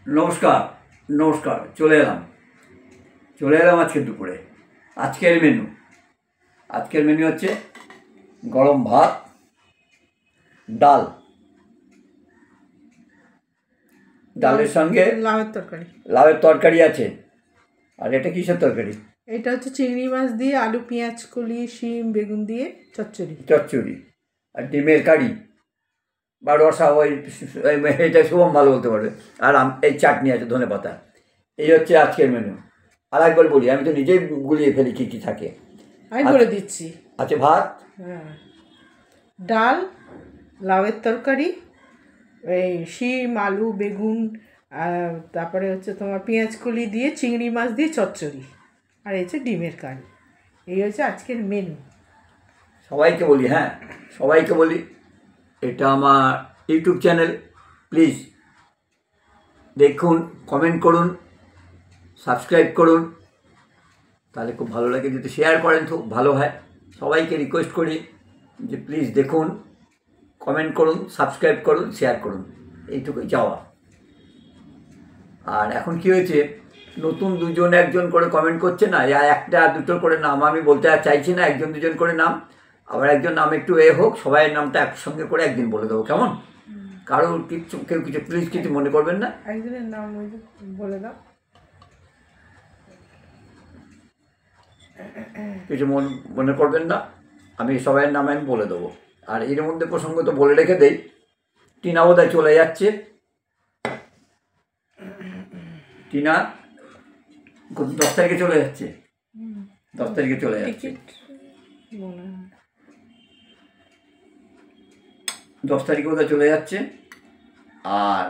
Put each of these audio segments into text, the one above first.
নমস্কার নমস্কার চলে এলাম আজকে দুপুরে। আজকের মেনু হচ্ছে গরম ভাত, ডাল, ডালের সঙ্গে লাউয়ের তরকারি আছে। আর এটা কিসের তরকারি? এটা হচ্ছে চিংড়ি মাছ দিয়ে আলু পেঁয়াজ কলি শিম বেগুন দিয়ে চচ্চড়ি আর ডিমের কারি বা রসা, এটা শুভম ভালো বলতে পারবে। আর এই চাটনি আছে, ধনেপাতা। এই হচ্ছে আজকের মেনু। আর একবার বলি, আমি তো নিজেই গুলিয়ে ফেলি কী কী থাকে। আমি বলে দিচ্ছি। আছে ভাত, ডাল, লাউয়ের তরকারি, এই শিম আলু বেগুন, তারপরে হচ্ছে তোমার পেঁয়াজ কলি দিয়ে চিংড়ি মাছ দিয়ে চচ্চড়ি, আর এই হচ্ছে ডিমের কারি। এই হচ্ছে আজকের মেনু। সবাইকে বলি এটা আমার ইউটিউব চ্যানেল। প্লিজ দেখুন, কমেন্ট করুন, সাবস্ক্রাইব করুন, তাহলে খুব ভালো লাগে। যদি শেয়ার করেন তো ভালো হয়। সবাইকে রিকোয়েস্ট করি যে প্লিজ দেখুন, কমেন্ট করুন, সাবস্ক্রাইব করুন, শেয়ার করুন, এইটুকুই চাওয়া। আর এখন কি হয়েছে, নতুন দুজন একজন করে কমেন্ট করছে না, একটা দুটো করে নাম আমি বলতে আর চাইছি না, একজন দুজন করে নাম। আবার একজন নাম একটু হোক, সবাই নামটা একসঙ্গে করে একদিন বলে দেবো, কেমন? কারোর কেউ কিছু প্লিজ কিছু মনে করবেন না। একজনের নাম বলে দাও, কিছু মনে করবেন না, আমি সবাইয়ের নাম আমি বলে দেবো। আর এর মধ্যে প্রসঙ্গ তো বলে রেখে দেই, টিনা বোধহয় চলে যাচ্ছে। টিনা 10 তারিখে চলে যাচ্ছে। 10 তারিখে চলে যাচ্ছে। 10 তারিখে বোধহয় চলে যাচ্ছে। আর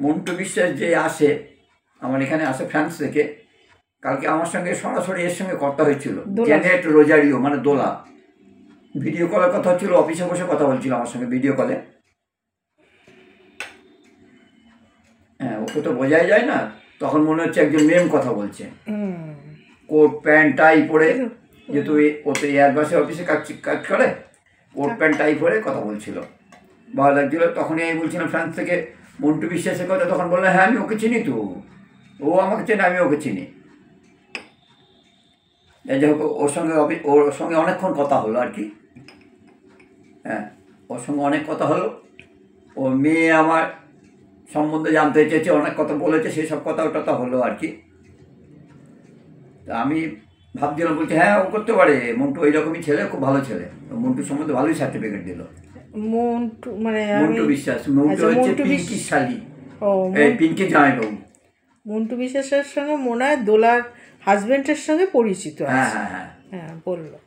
মন্টু বিশ্বাস যে আসে, আমার এখানে আসে ফ্রান্স থেকে, কালকে আমার সঙ্গে সরাসরি এর সঙ্গে কথা হয়েছিল। জেনেট রোজারিও, মানে দোলা, ভিডিও কলের কথা হচ্ছিল, অফিসে বসে কথা বলছিল আমার সঙ্গে ভিডিও কলে। হ্যাঁ, ওকে তো বোঝাই যায় না, তখন মনে হচ্ছে একজন মেম কথা বলছে, কোট প্যান্ট টাই পরে, যেহেতু ও তো এয়ারবাসে অফিসে কাজ করে, কোট প্যান্ট টাই পরে কথা বলছিল, ভালো লাগছিল। তখনই আমি বলছিলাম ফ্রান্স থেকে মন্টু বিশ্বাসের কথা, তখন বললাম হ্যাঁ আমি ওকে চিনি তো, ও আমাকে চেনে, আমি ওকে চিনি। যাই হোক, ওর সঙ্গে অনেকক্ষণ কথা হলো আর কি। হ্যাঁ, ওর সঙ্গে অনেক কথা হলো। ওর মেয়ে আমার সম্বন্ধে জানতে চেয়েছে, অনেক কথা বলেছে, সেই সব কথা ওটা হলো আর কি। তা আমি ভাবছিলাম, বলছি হ্যাঁ ও করতে পারে, মন্টু ওইরকমই ছেলে, খুব ভালো ছেলে। মন্টুর সম্বন্ধে ভালোই সার্টিফিকেট দিল। মন্টু বিশ্বাস, মন্টু হচ্ছে পিঙ্কির শালি, পিঙ্কি জামাইবাবু। মন্টু বিশ্বাসের সঙ্গে মনে হয় দোলার হাজবেন্ডের সঙ্গে পরিচিত। হ্যাঁ হ্যাঁ হ্যাঁ হ্যাঁ, বললো।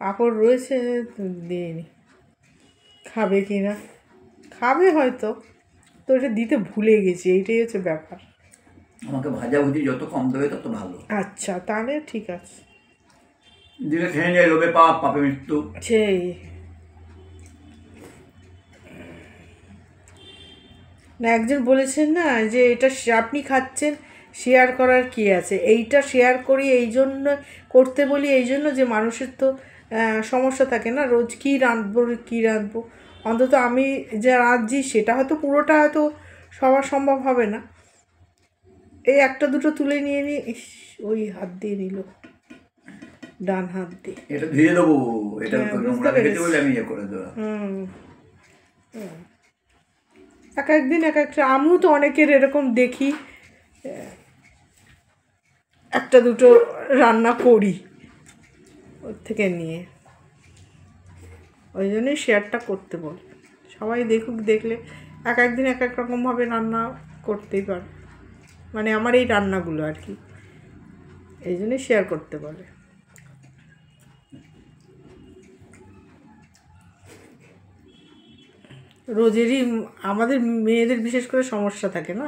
পাঁপড় রয়েছে, দিইনি, খাবে কি না, খাবে হয়তো, তো এটা দিতে ভুলে গেছি, এইটাই হচ্ছে ব্যাপার। আমাকে ভাজাভুজি যত কম দেবে তত ভালো। আচ্ছা, তাহলে ঠিক আছে, দিলে খেয়ে নিয়ে লোভে পাপ, পাপে মৃত্যু। সেই না, একজন বলেছেন না যে এটা আপনি খাচ্ছেন, শেয়ার করার কি আছে, এইটা শেয়ার করি এই জন্য, করতে বলি এই জন্য যে মানুষের তো সমস্যা থাকে না, রোজ কী রাঁধবো, অন্তত আমি যা রাঁধছি সেটা হয়তো পুরোটা হয়তো সবার সম্ভব হবে না, এই একটা দুটো তুলে নিয়ে ওই হাত দিয়ে নিল, ডান হাত দিয়ে, এটা ধুয়ে দেবো, এটা আমি করে দেবো। এক একদিন এক একটা, আমিও তো অনেকের এরকম দেখি, একটা দুটো রান্না করি ওর থেকে নিয়ে, ওই জন্যই শেয়ারটা করতে বলে, সবাই দেখুক, দেখলে এক একদিন এক এক রকমভাবে রান্না করতেই পারে, মানে আমার এই রান্নাগুলো আর কি, এই জন্যই শেয়ার করতে বলে। রোজেরই আমাদের মেয়েদের বিশেষ করে সমস্যা থাকে না,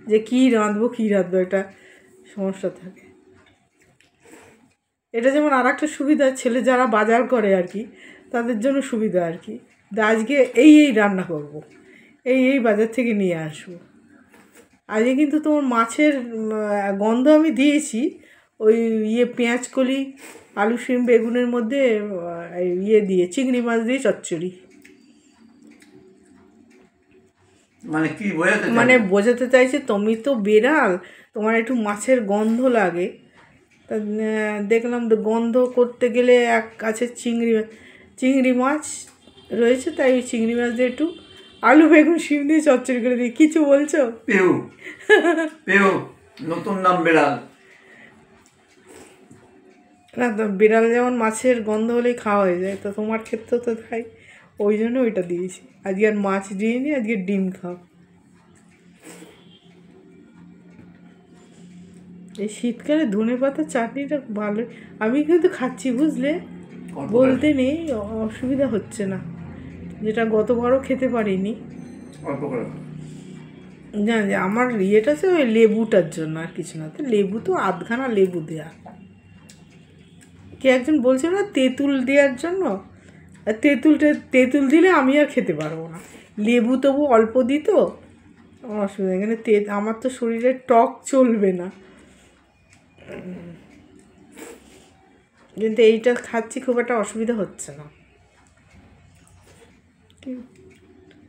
যে কী রাঁধবো এটা সমস্যা থাকে। এটা যেমন আর একটা সুবিধা, ছেলে যারা বাজার করে আর কি, তাদের জন্য সুবিধা আর কি, আজকে এই রান্না করব, এই বাজার থেকে নিয়ে আসবো। আজকে কিন্তু তোমার মাছের গন্ধ আমি দিয়েছি, ওই পেঁয়াজ কলি আলু শিম বেগুনের মধ্যে দিয়ে চিংড়ি মাছ দিয়ে চচ্চড়ি। মানে কি বোঝাতে মানে বোঝাতে চাইছে তুমি তো বেড়াল, তোমার একটু মাছের গন্ধ লাগে। তা দেখলাম তো গন্ধ করতে গেলে এক আছে চিংড়ি মাছ রয়েছে, তাই ওই চিংড়ি মাছ দিয়ে একটু আলু বেগুন শিম দিয়ে চচ্চড়ি করে দিই। কিছু বলছো? পেউ পেউ নতুন নাম বেড়াল। না তো বিড়াল যেমন মাছের গন্ধ হলেই খাওয়া হয়ে যায়, তো তোমার ক্ষেত্রে তো তাই, ওই জন্য ওইটা দিয়েছি। আজকে আর মাছ দিইনি, আজকে ডিম খাও। এই শীতকালে ধনেপাতা চাটনিটা ভালো, আমি কিন্তু খাচ্ছি বুঝলে, বলতে নেই, অসুবিধা হচ্ছে না। যেটা গতবারও খেতে পারিনি। অল্প করে না যে আমার ইয়েটা আছে ওই লেবুটার জন্য, আর কিছু না। তো লেবু তো আধখানা লেবু দেয়া, কে একজন বলছে না তেঁতুল দেওয়ার জন্য, আর তেঁতুল দিলে আমি আর খেতে পারবো না। লেবু তবু অল্প দিত, আমার অসুবিধা। এখানে আমার তো শরীরে টক চলবে না, কিন্তু এইটা খাচ্ছি, খুব একটা অসুবিধা হচ্ছে না।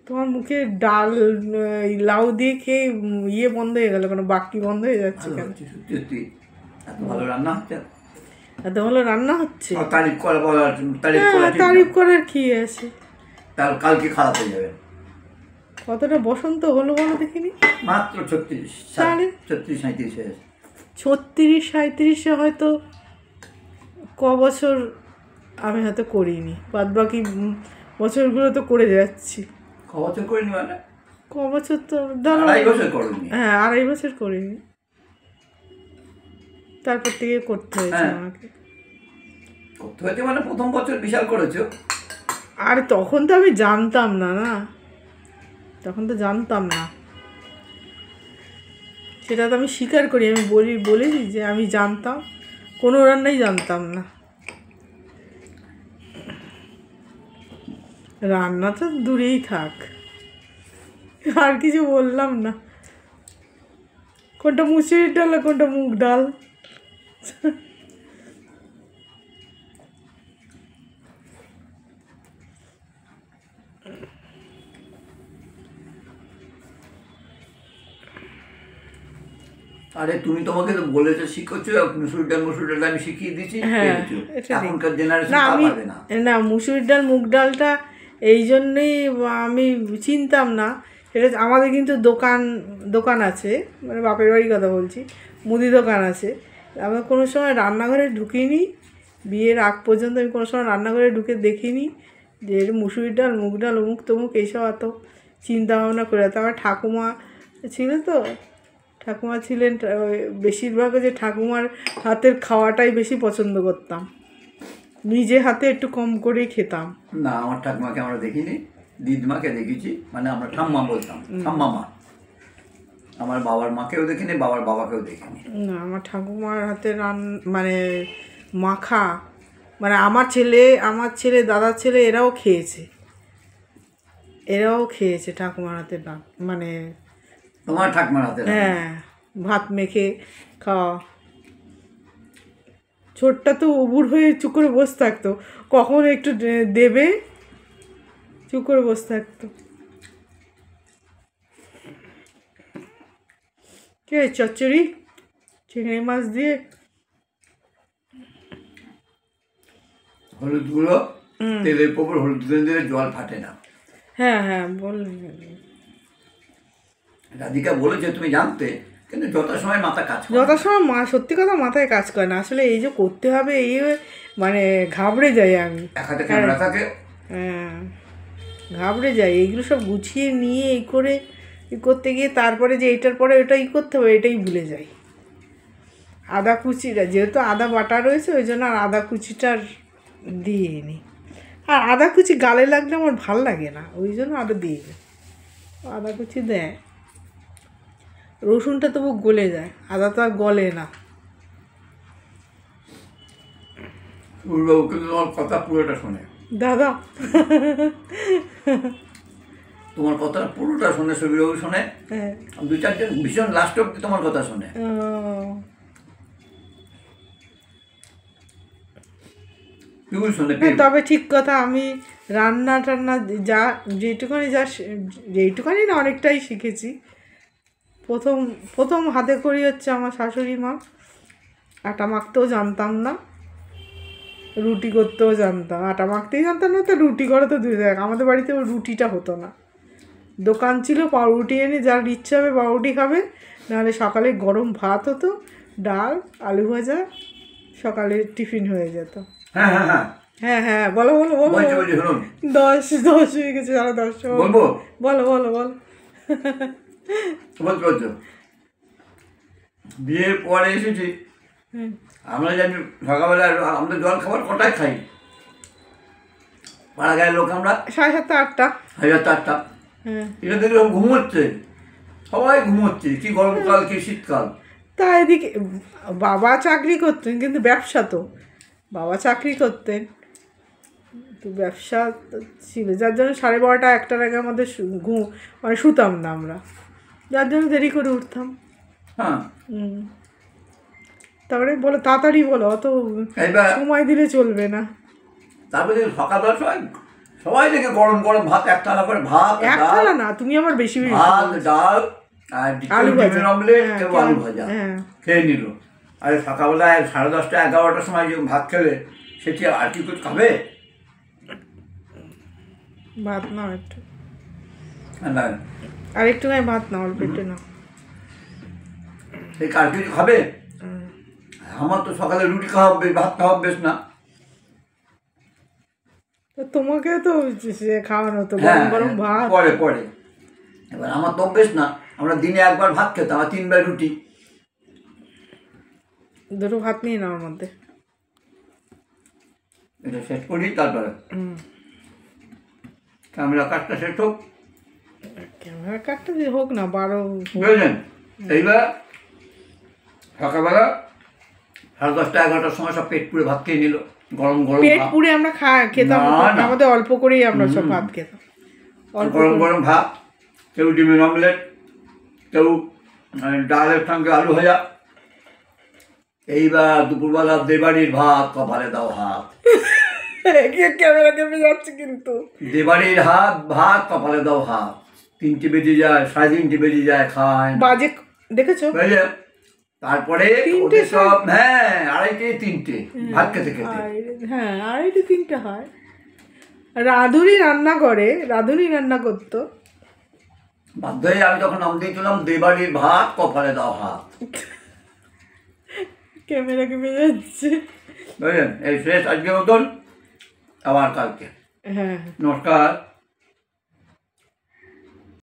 তোমার মুখে ডাল লাউ দিয়ে খেয়ে ইয়ে বন্ধ হয়ে গেল, কোনো বাকি বন্ধ হয়ে যাচ্ছে কেন? সত্যি এত ভালো রান্না হচ্ছে, এত ভালো রান্না হচ্ছে, তারিফ করা বলার তারিফ করার কি আছে? তার কালকে খারাপ হয়ে যাবে। কতটা বসন্ত হলো বলো দেখিনি? মাত্র 36 37 হয়েছে। 36-37-এ হয়তো বছর আমি হয়তো করিনি, বাদ বাকি বছরগুলো তো করে যাচ্ছি। বছর করিনি মানে বছর তো ধরো 2.5 বছর করিনি। হ্যাঁ, 2.5 বছর করিনি, তারপর থেকে করতে হয়েছে আমাকে। করতে হয়েছে মানে প্রথম বছর বিশাল করেছো। আর তখন তো আমি জানতাম না, তখন তো জানতাম না, সেটা তো আমি স্বীকার করি। আমি বলেছি যে আমি জানতাম, কোনো রান্নাই জানতাম না। রান্না তো দূরেই থাক, আর কিছু বললাম না। কোনটা মুসুরির ডাল আর কোনটা মুগ ডাল? আরে তুমি তোমাকে তো বলেছো শিখেছো, মুসুর ডাল আমি শিখিয়ে দিচ্ছি। এখনকার জেনারেশন পারবে না। না, মুসুরির ডাল মুগ ডালটা এই জন্যেই আমি চিনতাম না। সেটা আমাদের কিন্তু দোকান আছে, মানে বাপের বাড়ির কথা বলছি, মুদি দোকান আছে। আমি কোনো সময় রান্নাঘরে ঢুকিনি, বিয়ের আগ পর্যন্ত আমি কোনো সময় রান্নাঘরে ঢুকে দেখিনি যে মুসুরির ডাল মুগ ডাল অমুক তমুক এইসব অত চিন্তা ভাবনা করে। তো আমার ঠাকুমা ছিল, তো ঠাকুমা ছিলেন, বেশিরভাগ যে ঠাকুমার হাতের খাওয়াটাই বেশি পছন্দ করতাম, নিজে হাতে একটু কম করেই খেতাম। না, আমার ঠাকুমাকে আমরা দেখিনি, দিদিমাকে দেখেছি, মানে আমরা ঠাম্মা বলতাম, ঠাম্মা মা। আমার বাবার মাকেও দেখিনি, বাবার বাবাকেও দেখিনি। না, আমার ঠাকুমার হাতে মানে মাখা, মানে আমার ছেলে দাদার ছেলে এরাও খেয়েছে ঠাকুমার হাতে মানে তোমার ঠাকুমার হাতে? হ্যাঁ, ভাত মেখে খাওয়া। ছোটটা তো উবুর হয়ে চুপ করে বসে থাকতো, কখন একটু দেবে, চুপ করে বসে থাকতো। কে চচ্চড়ি চিংড়ি মাছ দিয়ে হলুদ গুঁড়ো তেলের উপর হলুদ গুঁড়ো দিলে জল ফাটে না। হ্যাঁ বললেন। রাধিকা বলেছে তুমি জানতে, কিন্তু যথাসময় মাথা কাজ করে, যথাসময় সত্যি কথা মাথায় কাজ করে না। আসলে এই যে করতে হবে, এই মানে ঘাবড়ে যাই আমি, এক হাতে ক্যামেরা থাকে। হ্যাঁ, ঘাবড়ে যাই এইগুলো সব গুছিয়ে নিয়ে এই করে করতে গিয়ে, তারপরে যে এটার পরে ওটাই করতে হবে এটাই ভুলে যাই। আদা কুচিটা, যেহেতু আদা বাটা রয়েছে ওই জন্য আর আদা কুচিটার দিয়ে নিই। আর আদা কুচি গালে লাগলে আমার ভাল লাগে না, ওই জন্য আদা দিয়ে দিই। আদা কুচি দেয়, রসুনটা তবু গলে যায়, আদা তো আর গলে না। সুরবাবু কিন্তু তোমার কথা পুরোটা শোনে, দাদা তোমার কথা পুরোটা শোনে, সুরবাবু শোনে। হ্যাঁ, 2-4 জন ভীষণ লাস্ট অব্দি তোমার কথা শোনে। পিউল শোনে হ্যাঁ, তবে ঠিক কথা, আমি রান্না টান্না যা যেইটুখানি না অনেকটাই শিখেছি। প্রথম প্রথম হাতে করি হচ্ছে আমার শাশুড়ি মা। আটা মাখতেও জানতাম না, রুটি করতেও জানতাম, আটা মাখতেই জানতাম না, তো রুটি করা তো দূরে থাক। আমাদের বাড়িতে রুটিটা হতো না, দোকান ছিল, পাউরুটি এনে যার ইচ্ছা হবে পাউরুটি খাবে, নাহলে সকালে গরম ভাত হতো, ডাল আলু ভাজা, সকালে টিফিন হয়ে যেত। হ্যাঁ হ্যাঁ হ্যাঁ হ্যাঁ হ্যাঁ, বলো বলো বলো। বলছি শুনুন, 10 হয়ে গেছে, 10:30। বলবো বলো বলো বলো। বলতে বলছো, বিয়ের পরে এসেছি, আমরা জানি সকালবেলা আমরা জল খাবার কটায় খাই, পাড়া গায়ের লোক আমরা 7:30 8টা। 4:30। হ্যাঁ, এটা দেখলে ঘুমোচ্ছে, সবাই ঘুমোচ্ছে, কি গরমকাল কি শীতকাল। তা এদিকে বাবা চাকরি করতেন, কিন্তু ব্যবসা তো, বাবা চাকরি করতেন তো ব্যবসা তো ছিল, যার জন্য 12:30 1টার আগে আমাদের মানে শুতাম না আমরা, যার জন্য দেরি করে উঠতাম। হ্যাঁ, তারপরে বলো তাড়াতাড়ি বলো, অত এইবার সময় দিলে চলবে না। তারপরে সকালবেলা সবাই সবাই দেখে গরম গরম ভাত, একতলা করে ভাত, এক ডাল, থালা না, তুমি আবার বেশি বেশি ভাত ডাল আর আলু ভাজা। ডিমের অমলেট, হ্যাঁ, কেউ কেউ- আলু ভাজা হ্যাঁ। খেয়ে নিল। আর সকালবেলায় 10:30 11টার সময় যে ভাত খেলে, সেটি আর কি কিছু খাবে ভাত নাও একটু, না, আর একটুখানি ভাত নাও, অল্প একটু নাও। সে আর কিছু খাবে? আমার তো সকালে রুটি খাওয়া ভাত খাওয়া বেশ না। তো তোমাকে তো সে খাওয়ানো তো হ্যাঁ, গরম গরম ভাত। পরে পরে এবার আমার তো অভ্যেস না, আমরা দিনে একবার ভাত খেতাম আর 3 বার রুটি। দুটো ভাত নিয়ে নাও ওর মধ্যে। এটা শেষ করি, তারপরে ক্যামেরা কাজটা শেষ হোক, ক্যামেরা কাটটা যে হোক না, 12 বুঝলেন? এইবার সকালবেলা 10:30 11টার সময় সব পেট পুড়ে ভাত খেয়ে নিল, গরম গরম পেট ভাত, পুড়ে আমরা খেতাম না, না, না। আমাদের অল্প করেই আমরা সব ভাত খেতাম, অল্প গরম করে। গরম ভাত, কেউ ডিমের অমলেট, কেউ ডালের সঙ্গে আলু ভাজা। এইবার দুপুরবেলা দেবাড়ির ভাত, কপালে দাও হাত, ক্যামেরা কেঁপে যাচ্ছে কিন্তু। দেবাড়ির ভাত কপালে দাও হাত। 3টে বেজে যায়, 3:30 বেজে যায়, খায় না। বাজে দেখেছো? বুঝলে? তারপরে 3টে ওদের সব 2:30 3টে ভাত খেতে খেতে। হ্যাঁ, 2:30 3টা হয়। রাঁধুনি রান্না করতো। বাধ্য হয়ে আমি তখন নাম দিয়েছিলাম দেবাড়ির ভাত কপালে দাও হাত। ক্যামেরা কেঁপে যাচ্ছে। বুঝলেন? এই শেষ আজকের মতন, আবার কালকে। হ্যাঁ। নমস্কার।